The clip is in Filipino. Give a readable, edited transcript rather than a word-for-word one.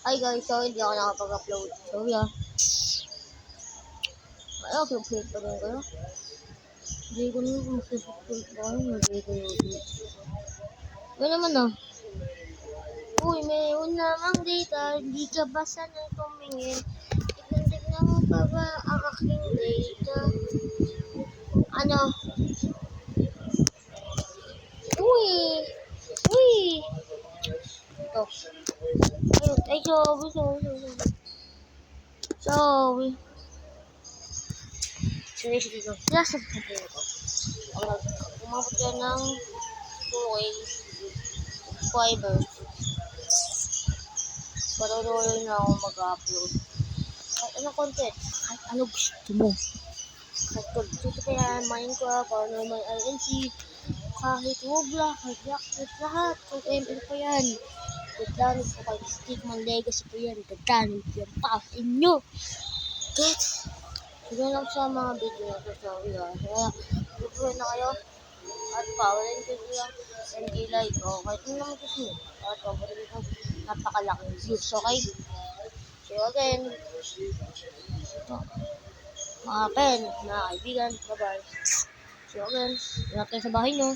Hi guys, so hindi ako nakapag-upload. So yeah. Ay, upload pa rin kayo. Hindi ko naman mag-upload pa rin. Hindi ko YouTube. May naman ah. Uy, mayroon namang data. Hindi ka ba sanay tumingin? Tignan mo pa ba ang aking data? Ano? Uy! Uy! Ito. Ay, sorry. Sorry. Seriously dito. Sinasabihin ko. Pag umabot ka ng 2K subscribers, patuloy na ako mag-upload. Kahit anong content, kahit ano gusto mo. Kahit gusto pa yan, Minecraft, or normal INC, kahit Roblox, kahit Blackbird, lahat. Kahit ML pa yan. Gagdanod ko kahit Stickman Legacy pa yan. Gagdanod yan pa sa inyo. Get? Sige lang sa mga video na ito. Sorry ha. Kaya, subscribe na kayo. At pawalan ko lang NK like. O, kahit ano naman gusto nyo. At pawalan ko napakalaking views. Okay? See you again. Ito. Mga pen, mga kaibigan. Bye-bye. See you again. Ingat kayo sa bahay nyo.